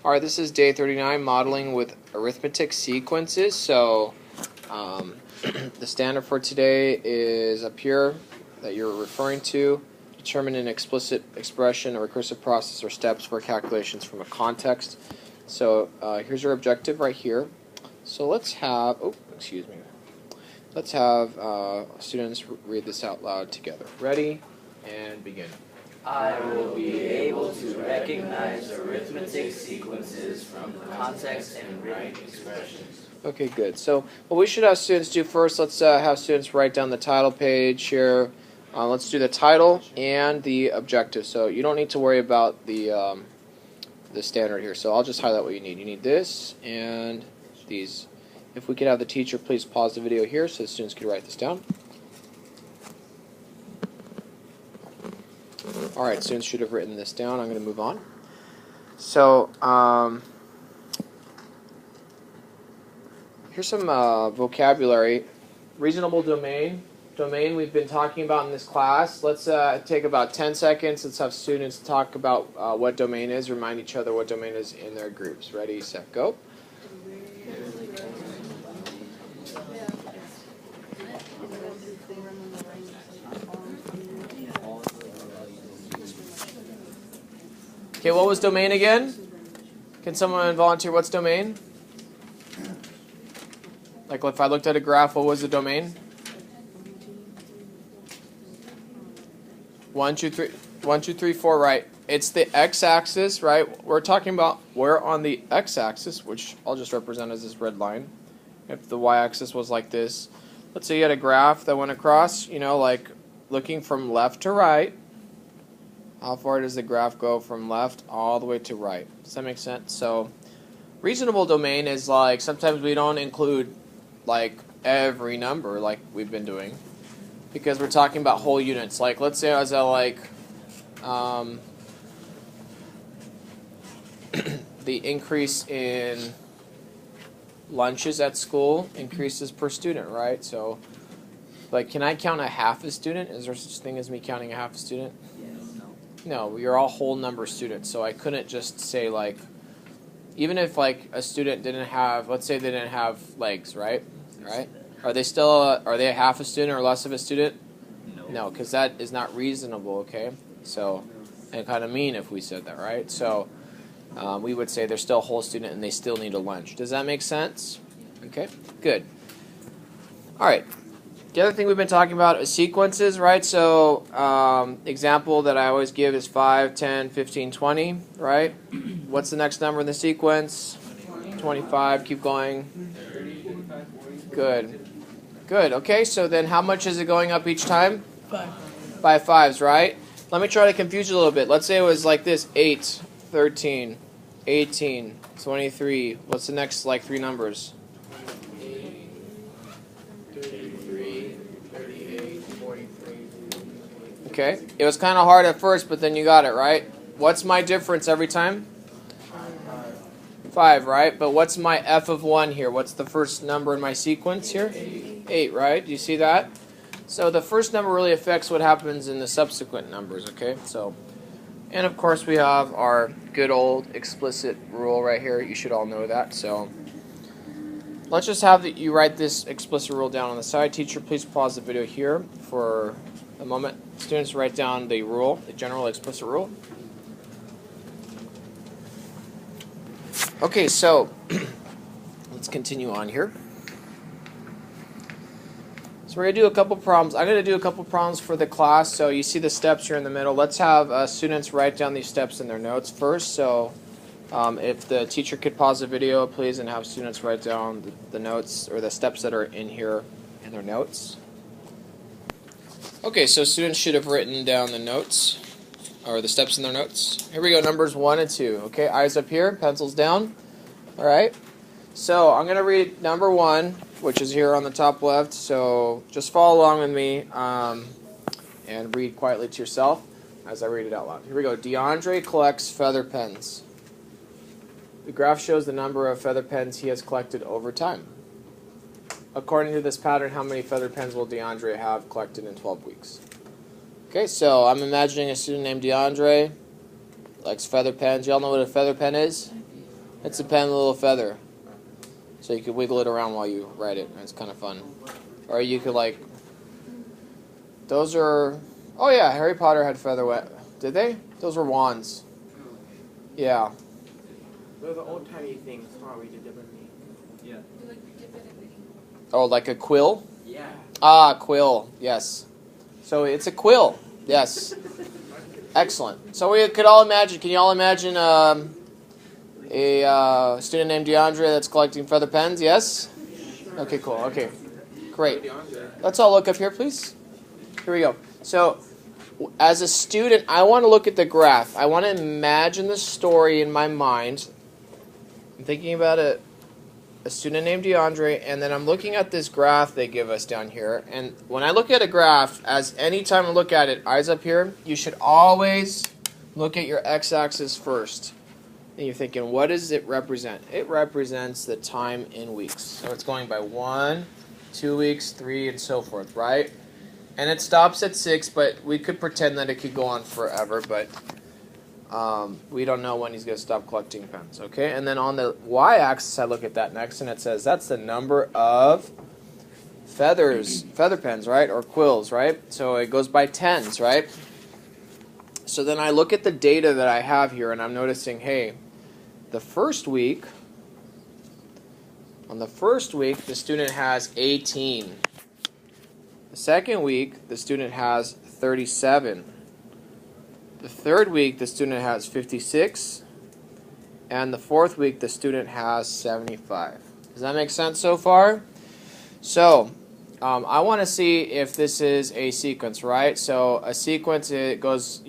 All right, this is day 39, modeling with arithmetic sequences. So the standard for today is up here that you're referring to. Determine an explicit expression, a recursive process, or steps for calculations from a context. So here's your objective right here. So let's have, let's have students read this out loud together. Ready? And begin. I will be able to recognize arithmetic sequences from context and written expressions. Okay, good. So what we should have students do first, let's have students write down the title page here. Let's do the title and the objective. So you don't need to worry about the standard here. So I'll just highlight what you need. You need this and these. If we could have the teacher please pause the video here so the students could write this down. Alright, students should have written this down. I'm going to move on. So, here's some vocabulary. Reasonable domain. Domain we've been talking about in this class. Let's take about 10 seconds. Let's have students talk about what domain is, remind each other what domain is in their groups. Ready, set, go. Okay, what was domain again? Can someone volunteer what's domain? Like if I looked at a graph, what was the domain? 1, 2, 3, 1, 2, 3, 4, right. It's the x-axis, right? We're talking about where on the x-axis, which I'll just represent as this red line. If the y-axis was like this. Let's say you had a graph that went across, like looking from left to right. How far does the graph go from left all the way to right? Does that make sense? So reasonable domain is like sometimes we don't include like every number like we've been doing because we're talking about whole units. Like let's say I was at like the increase in lunches at school increases per student, right? So like can I count a half a student? Is there such thing as me counting a half a student? No, you're all whole number students, so I couldn't just say like, even if like a student didn't have, let's say they didn't have legs, right? Are they still, are they a half a student or less of a student? No, because that is not reasonable, okay? So, and kind of mean if we said that, right? So, we would say they're still a whole student and they still need a lunch. Does that make sense? Okay, good. All right. The other thing we've been talking about is sequences, right? So, example that I always give is 5, 10, 15, 20, right? What's the next number in the sequence? 25. Keep going. 30, 45, 40. Good. Good. Okay, so then how much is it going up each time? 5. By 5s, right? Let me try to confuse you a little bit. Let's say it was like this: 8, 13, 18, 23. What's the next, like, 3 numbers? 33, 38, 43. Okay. It was kind of hard at first, but then you got it, right? What's my difference every time? 5, right? But what's my f of 1 here? What's the first number in my sequence here? 8, right? Do you see that? So the first number really affects what happens in the subsequent numbers, okay? So, and of course we have our good old explicit rule right here. You should all know that. So let's just have you write this explicit rule down on the side. Teacher, please pause the video here for a moment. Students, write down the rule, the general explicit rule. Okay, so let's continue on here. So we're going to do a couple problems. I'm going to do a couple problems for the class. So you see the steps here in the middle. Let's have students write down these steps in their notes first. So if the teacher could pause the video, please, and have students write down the notes or the steps that are in here in their notes. Okay, so students should have written down the notes or the steps in their notes. Here we go, numbers 1 and 2. Okay, eyes up here, pencils down. All right. So I'm going to read number 1, which is here on the top left. So just follow along with me and read quietly to yourself as I read it out loud. Here we go. DeAndre collects feather pens. The graph shows the number of feather pens he has collected over time. According to this pattern, how many feather pens will DeAndre have collected in 12 weeks? Okay, so I'm imagining a student named DeAndre likes feather pens. Y'all know what a feather pen is? It's a pen with a little feather. So you could wiggle it around while you write it. It's kind of fun. Or you could like, those are, oh yeah, Harry Potter had feather. Did they? Those were wands. Yeah. Those are old-timey things, huh? We did differently. Yeah. Oh, like a quill? Yeah. Ah, quill. Yes. So it's a quill. Yes. Excellent. So we could all imagine, can you all imagine a student named DeAndre that's collecting feather pens? Yes? Okay, cool. Okay. Great. Let's all look up here, please. Here we go. So, as a student, I want to look at the graph. I want to imagine the story in my mind. I'm thinking about a student named DeAndre, and then I'm looking at this graph they give us down here. And when I look at a graph, as any time I look at it, eyes up here, you should always look at your x-axis first. And you're thinking, what does it represent? It represents the time in weeks. So it's going by 1, 2 weeks, 3, and so forth, right? And it stops at 6, but we could pretend that it could go on forever, but we don't know when he's going to stop collecting pens, okay? And then on the y-axis, I look at that next, and it says that's the number of feather pens, right, or quills, right? So it goes by tens, right? So then I look at the data that I have here, and I'm noticing, hey, the first week, the student has 18. The second week, the student has 37. The third week, the student has 56. And the fourth week, the student has 75. Does that make sense so far? So, I want to see if this is a sequence, right? So, a sequence, it goes,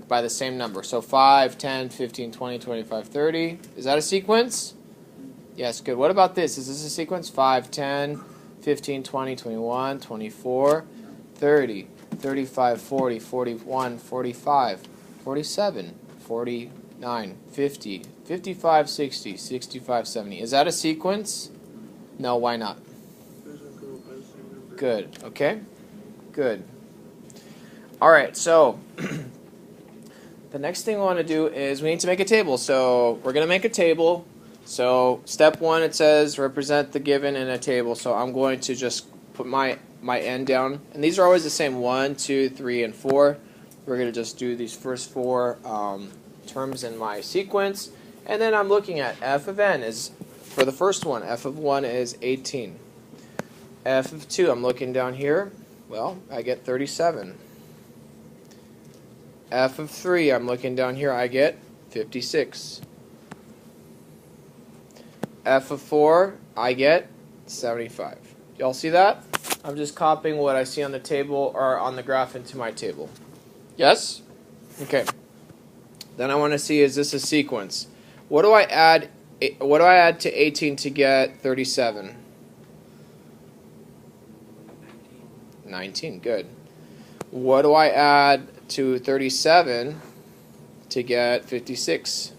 by the same number. So, 5, 10, 15, 20, 25, 30. Is that a sequence? Yes, good. What about this? Is this a sequence? 5, 10, 15, 20, 21, 24, 30, 35, 40, 41, 45, 47, 49, 50, 55, 60, 65, 70. Is that a sequence? No, why not? Good, okay? Good. All right, so the next thing we want to do is we need to make a table. So we're going to make a table. So step 1, it says represent the given in a table. So I'm going to just put my n down. And these are always the same, 1, 2, 3, and 4. We're going to just do these first 4 terms in my sequence. And then I'm looking at f of n is, for the first one, f of 1 is 18. F of 2, I'm looking down here. Well, I get 37. F of 3, I'm looking down here. I get 56. F of 4, I get 75. Y'all see that? I'm just copying what I see on the table or on the graph into my table. Yes? Okay. Then I want to see, is this a sequence? What do I add? What do I add to 18 to get 37? 19. Good. What do I add to 37 to get 56?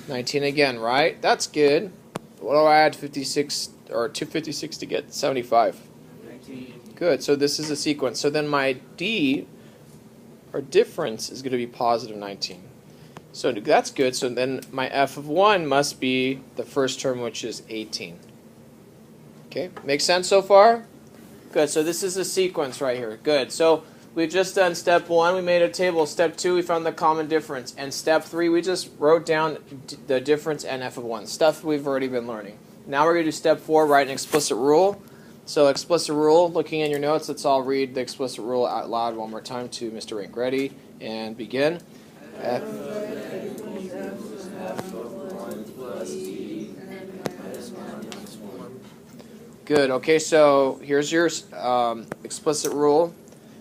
19 again, right? That's good. What do I add 56 or 256 to get 75? 19. Good. So this is a sequence. So then my D, or difference, is going to be positive 19. So that's good. So then my f of 1 must be the first term, which is 18. Okay. Make sense so far? Good. So this is a sequence right here. Good. So we've just done step 1. We made a table. Step 2, we found the common difference. And step 3, we just wrote down the difference and f of 1. Stuff we've already been learning. Now we're going to do step 4, write an explicit rule. So explicit rule, looking in your notes, let's all read the explicit rule out loud one more time to Mr. Rink. Ready? And begin. F. Good. Okay, so here's your explicit rule.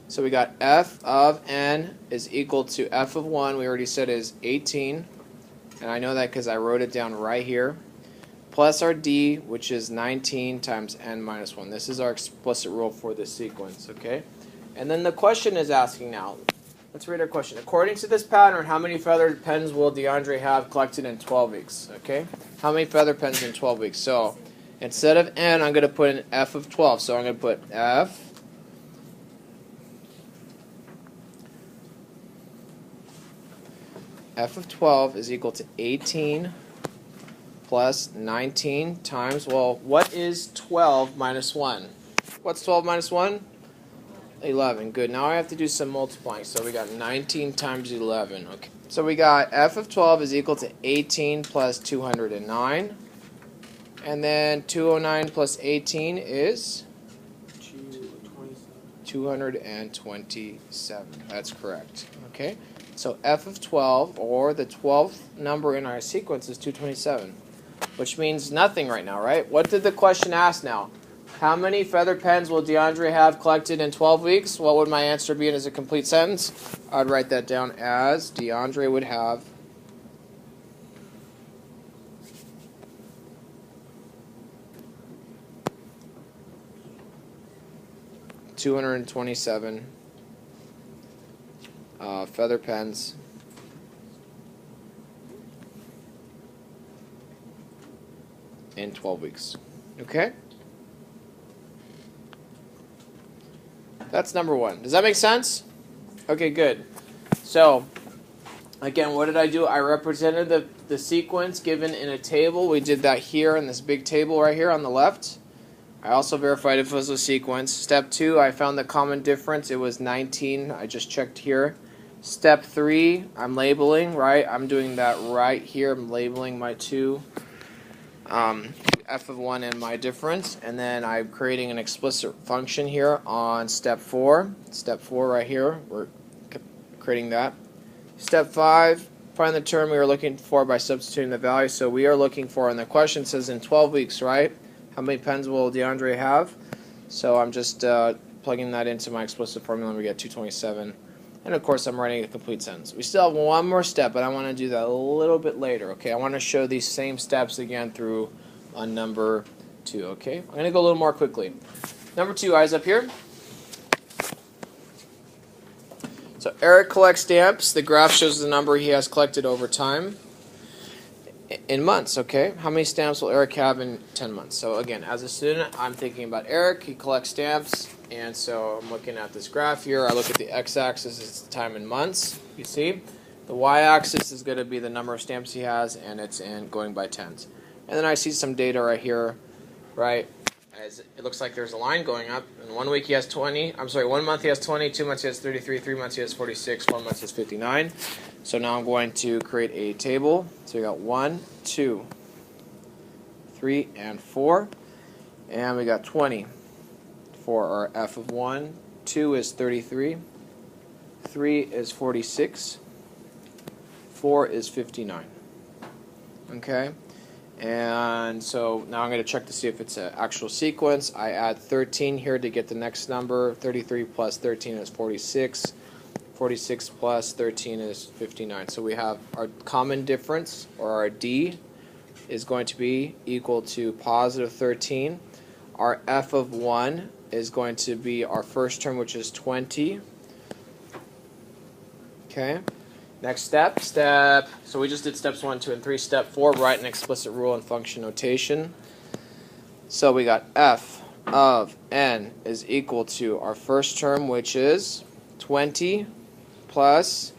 So we got f of n is equal to f of 1, we already said is 18. And I know that because I wrote it down right here. Plus our d, which is 19 times n minus 1. This is our explicit rule for this sequence, okay? And then the question is asking now. Let's read our question. According to this pattern, how many feathered pens will DeAndre have collected in 12 weeks? Okay? How many feather pens in 12 weeks? So instead of n, I'm going to put an f of 12. So I'm going to put f of 12 is equal to 18 plus 19 times, well, what is 12 minus 1? What's 12 minus 1? 11. Good. Now I have to do some multiplying. So we got 19 times 11. Okay. So we got f of 12 is equal to 18 plus 209. And then 209 plus 18 is 227. That's correct. Okay. So f of 12, or the 12th number in our sequence, is 227, which means nothing right now, right? What did the question ask now? How many feather pens will DeAndre have collected in 12 weeks? What would my answer be as a complete sentence? I'd write that down as DeAndre would have 227 feather pens in 12 weeks. Okay? That's number one. Does that make sense? Okay, good. So, again, what did I do? I represented the sequence given in a table. We did that here in this big table right here on the left. I also verified if it was a sequence. Step 2, I found the common difference. It was 19. I just checked here. Step 3, I'm labeling, right? I'm doing that right here. I'm labeling my two f of 1 and my difference. And then I'm creating an explicit function here on step 4. Step 4 right here. We're creating that. Step 5, find the term we are looking for by substituting the value. So we are looking for, and the question says in 12 weeks, right? How many pens will DeAndre have? So I'm just plugging that into my explicit formula, and we get 227. And of course, I'm writing a complete sentence. We still have one more step, but I want to do that a little bit later. Okay, I want to show these same steps again through on number 2. Okay, I'm going to go a little more quickly. Number 2, eyes up here. So Eric collects stamps. The graph shows the number he has collected over time. In months, okay? How many stamps will Eric have in 10 months? So again, as a student, I'm thinking about Eric. He collects stamps, and so I'm looking at this graph here. I look at the x-axis, it's the time in months, you see? The y-axis is going to be the number of stamps he has, and it's in going by tens. And then I see some data right here, right? As it looks like there's a line going up. In 1 week he has 20. I'm sorry, 1 month he has 20, 2 months he has 33, 3 months he has 46, 4 months he has 59. So now I'm going to create a table. So we got 1, 2, 3, and 4. And we got 20 for our f of 1. 2 is 33. 3 is 46. 4 is 59. Okay? And so now I'm going to check to see if it's an actual sequence. I add 13 here to get the next number. 33 plus 13 is 46. 46 plus 13 is 59. So we have our common difference, or our D, is going to be equal to positive 13. Our f of 1 is going to be our first term, which is 20. Okay. Next step, so we just did steps 1, 2, and 3. Step 4, write an explicit rule and function notation. So we got f of n is equal to our first term, which is 20, plus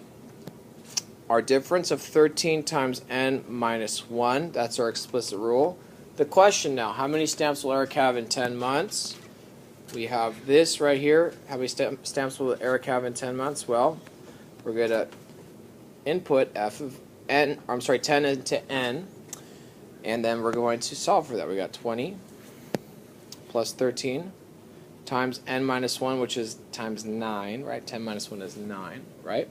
our difference of 13 times n minus 1. That's our explicit rule. The question now, how many stamps will Eric have in 10 months? We have this right here. How many stamps will Eric have in 10 months? Well, we're going to input f of n, 10 into n, and then we're going to solve for that. We got 20 plus 13 times n minus 1, which is times 9, right? 10 minus 1 is 9, right?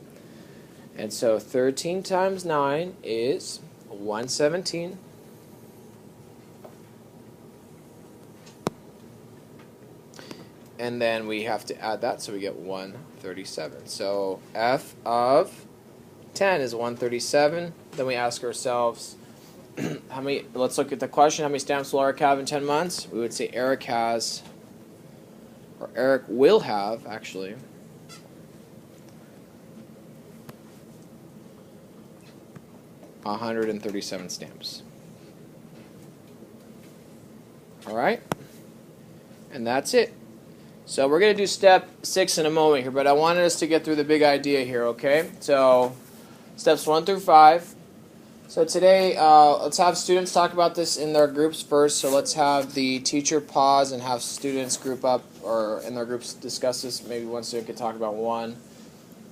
And so 13 times 9 is 117. And then we have to add that, so we get 137. So f of 10 is 137. Then we ask ourselves, how many? Let's look at the question. How many stamps will Eric have in 10 months? We would say Eric has, or Eric will have, actually, $137 stamps. All right, and that's it. So we're going to do step 6 in a moment here, but I wanted us to get through the big idea here. Okay, so steps 1 through 5. So today, let's have students talk about this in their groups first. So let's have the teacher pause and have students group up, or in their groups discuss this. Maybe one student could talk about one,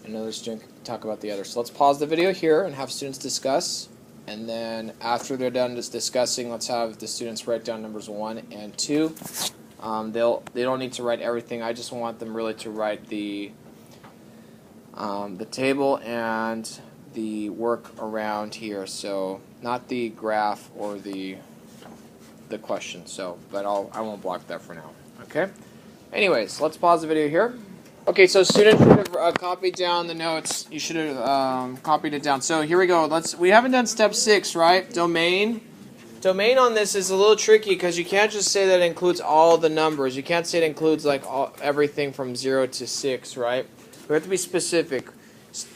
and another student could talk about the other. So let's pause the video here and have students discuss. And then after they're done discussing, let's have the students write down numbers 1 and 2. They don't need to write everything. I just want them really to write the table and the work around here, so not the graph or the question. So, but I won't block that for now. Okay. Anyways, let's pause the video here. Okay, so students should have copied down the notes. You should have copied it down. So here we go. We haven't done step 6, right? Domain. Domain on this is a little tricky because you can't just say that it includes all the numbers. You can't say it includes like everything from 0 to 6, right? We have to be specific.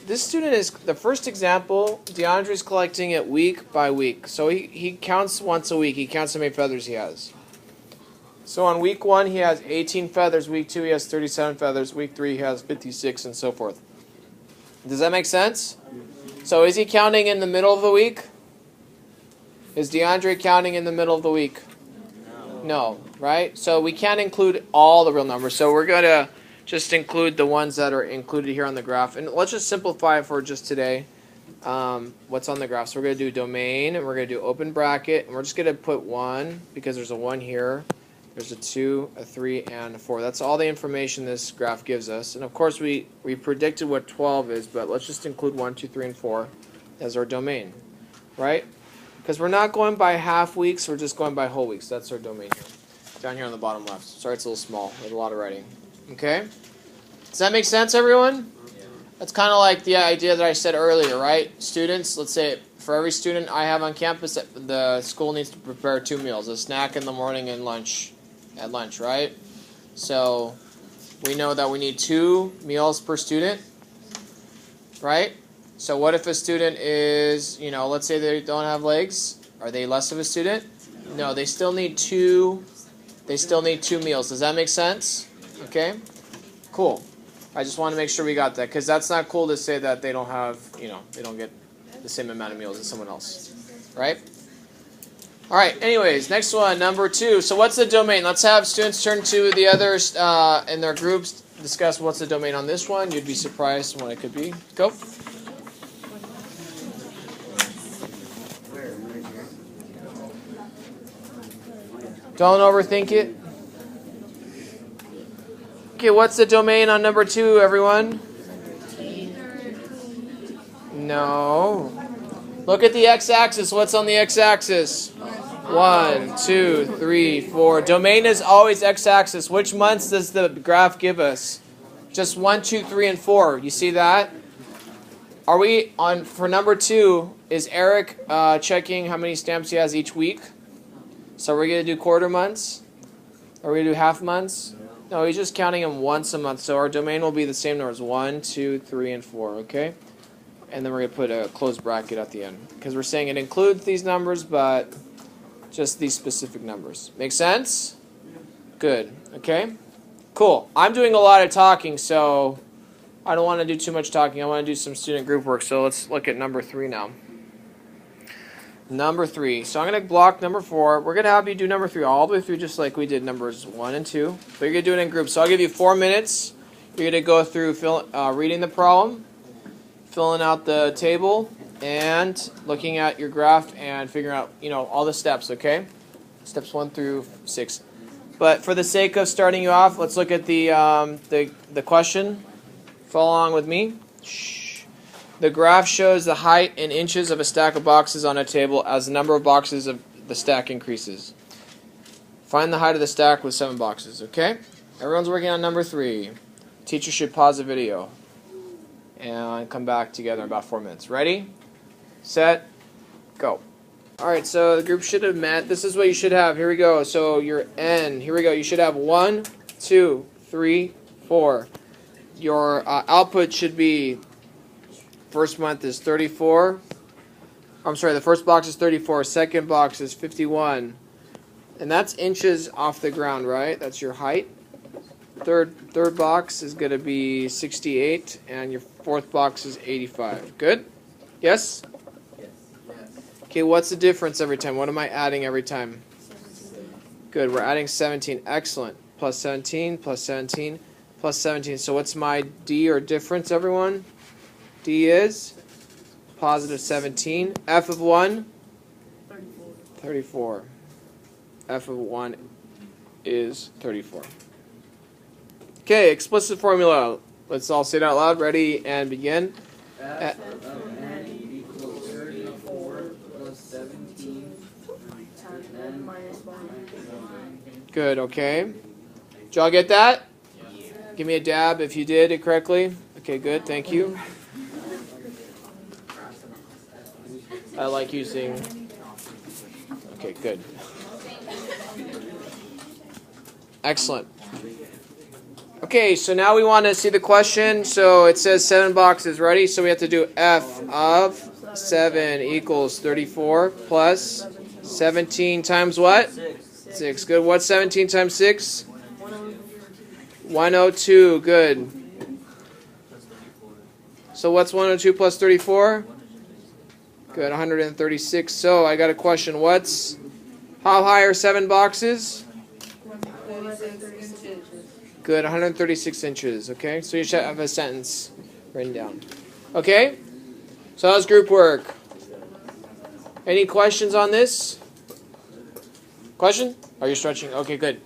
This student is, the first example, DeAndre is collecting it week by week. So he counts once a week. He counts how many feathers he has. So on week 1 he has 18 feathers. Week 2 he has 37 feathers. Week 3 he has 56 and so forth. Does that make sense? So is he counting in the middle of the week? Is DeAndre counting in the middle of the week? No, right? So we can't include all the real numbers. So we're going to just include the ones that are included here on the graph. And let's just simplify it for just today. What's on the graph? So we're going to do domain, and we're going to do open bracket, and we're just going to put 1 because there's a 1 here. There's a 2, a 3, and a 4. That's all the information this graph gives us. And of course we predicted what 12 is, but let's just include 1, 2, 3, and 4 as our domain, right? Because we're not going by half weeks, we're just going by whole weeks. That's our domain here. Down here on the bottom left. Sorry it's a little small. There's a lot of writing. Okay? Does that make sense, everyone? Yeah. That's kind of like the idea that I said earlier, right? Students, let's say for every student I have on campus, the school needs to prepare 2 meals, a snack in the morning and lunch at lunch, right? So we know that we need 2 meals per student, right? So what if a student is, let's say they don't have legs? Are they less of a student? No, they still need 2. They still need 2 meals. Does that make sense? Okay, cool. I just want to make sure we got that because that's not cool to say that they don't have, they don't get the same amount of meals as someone else, right? All right. Anyways, next one, number 2. So what's the domain? Let's have students turn to the others in their groups, discuss what's the domain on this one. You'd be surprised what it could be. Go. Don't overthink it. Okay, what's the domain on number 2, everyone? No. Look at the x-axis. What's on the x-axis? 1, 2, 3, 4. Domain is always x-axis. Which months does the graph give us? Just 1, 2, 3, and 4. You see that? Are we on for number 2? Is Eric checking how many stamps he has each week? So we're going to do quarter months? Are we going to do half months? No, he's just counting them once a month. So our domain will be the same numbers, 1, 2, 3, and 4, okay? And then we're going to put a closed bracket at the end. Because we're saying it includes these numbers, but just these specific numbers. Make sense? Good, okay? Cool. I'm doing a lot of talking, so I don't want to do too much talking. I want to do some student group work. So let's look at number 3 now. Number 3. So I'm going to block number 4. We're going to have you do number 3 all the way through just like we did numbers 1 and 2. But you're going to do it in groups. So I'll give you 4 minutes. You're going to go through reading the problem, filling out the table, and looking at your graph and figuring out, all the steps, okay? Steps 1 through 6. But for the sake of starting you off, let's look at the question. Follow along with me. Shh. The graph shows the height in inches of a stack of boxes on a table as the number of boxes of the stack increases. Find the height of the stack with 7 boxes, okay? Everyone's working on number 3. Teacher should pause the video and come back together in about 4 minutes. Ready? Set? Go. Alright, so the group should have met. This is what you should have. Here we go. So your N. Here we go. You should have 1, 2, 3, 4. Your output should be... First month is 34. I'm sorry, the first box is 34. Second box is 51. And that's inches off the ground, right? That's your height. Third box is going to be 68. And your fourth box is 85. Good? Yes? Yes. Okay, what's the difference every time? What am I adding every time? Good, we're adding 17. Excellent. Plus 17, plus 17, plus 17. So what's my D or difference, everyone? D is positive 17. F of 1? 34. F of 1 is 34. Okay, explicit formula. Let's all say it out loud. Ready and begin. F of n equals 34 plus 17 times n minus 1. Good, okay. Did y'all get that? Give me a dab if you did it correctly. Okay, good, thank you. I like using... Okay, good. Excellent. Okay, so now we want to see the question. So it says 7 boxes. Ready? So we have to do F of 7 equals 34 plus 17 times what? 6. Good. What's 17 times 6? 102. Good. So what's 102 plus 34? Good. 136. So I got a question. How high are 7 boxes? Good, 136 inches, okay? So you should have a sentence written down. Okay? So how's group work? Any questions on this? Question? Are you stretching? Okay, good.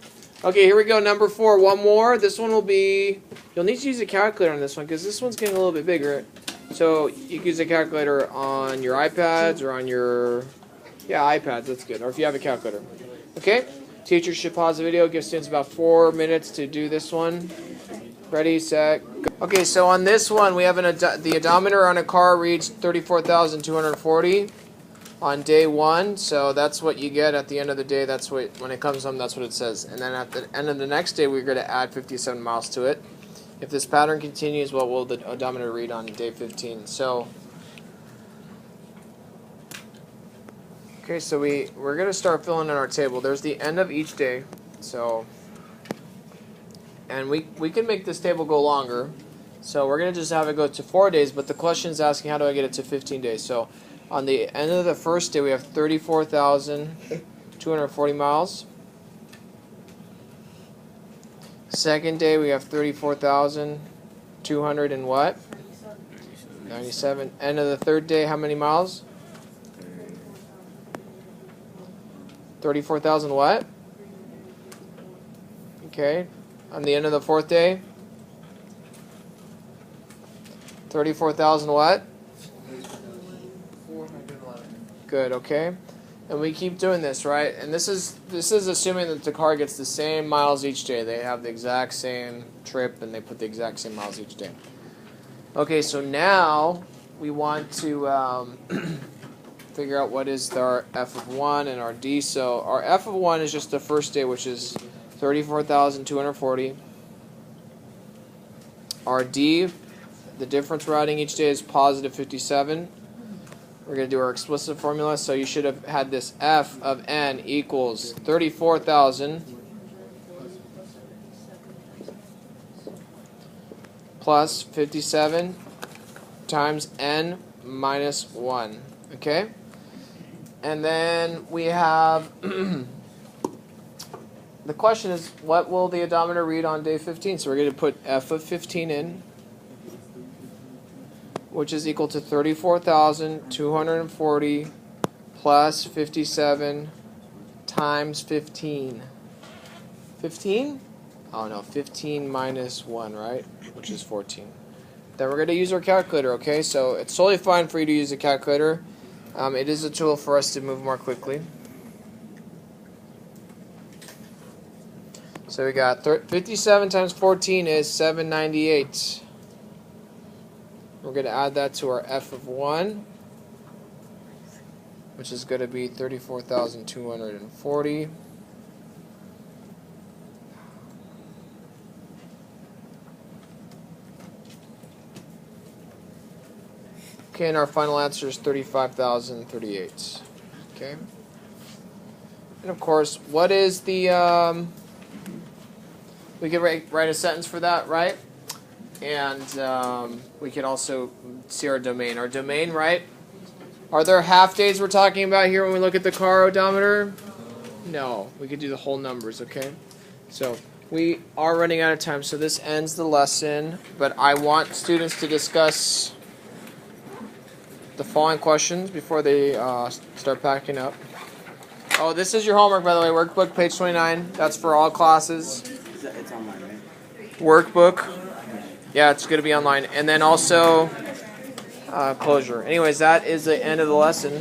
Okay, here we go, number 4. One more. This one will be... You'll need to use a calculator on this one because this one's getting a little bit bigger. So you can use a calculator on your iPads or on your... Yeah, iPads, that's good. Or if you have a calculator. Okay? Teacher should pause the video, give students about 4 minutes to do this one. Ready, set, go. Okay, so on this one, we have the odometer on a car reached 34,240 on day 1. So that's what you get at the end of the day. That's what, when it comes home, that's what it says. And then at the end of the next day, we're going to add 57 miles to it. If this pattern continues, what will the odometer read on day 15? So... Okay, so we're going to start filling in our table. There's the end of each day. So, and we can make this table go longer. So we're going to just have it go to 4 days, but the question is asking how do I get it to 15 days. So on the end of the first day, we have 34,240 miles. Second day, we have 34,200 and what? 97. End of the third day, how many miles? 34,000 what? Okay. On the end of the fourth day? 34,000 what? 411. Good, okay. And we keep doing this, right? And this is assuming that the car gets the same miles each day. They have the exact same trip and they put the exact same miles each day. Okay, so now we want to figure out what is our F of 1 and our D. So our F of 1 is just the first day, which is 34,240. Our D, the difference we're adding each day is positive 57. We're going to do our explicit formula. So you should have had this F of N equals 34,000 plus 57 times N minus 1. Okay? And then we have, the question is, what will the odometer read on day 15? So we're going to put F of 15 in, which is equal to 34,240 plus 57 times 15. 15? Oh no, 15 minus 1, right? Which is 14. Then we're going to use our calculator, okay? So it's totally fine for you to use a calculator. It is a tool for us to move more quickly. So we got 57 times 14 is 798. We're going to add that to our F of 1, which is going to be 34,240. Okay, and our final answer is 35,038. Okay. And of course, what is the, we could write a sentence for that, right? And we could also see our domain. Our domain, right? Are there half days we're talking about here when we look at the car odometer? No, we could do the whole numbers, okay? So we are running out of time, so this ends the lesson, but I want students to discuss the following questions before they start packing up. Oh, this is your homework, by the way, workbook, page 29. That's for all classes. It's online, right? Workbook. Yeah, it's going to be online. And then also closure. Anyways, that is the end of the lesson.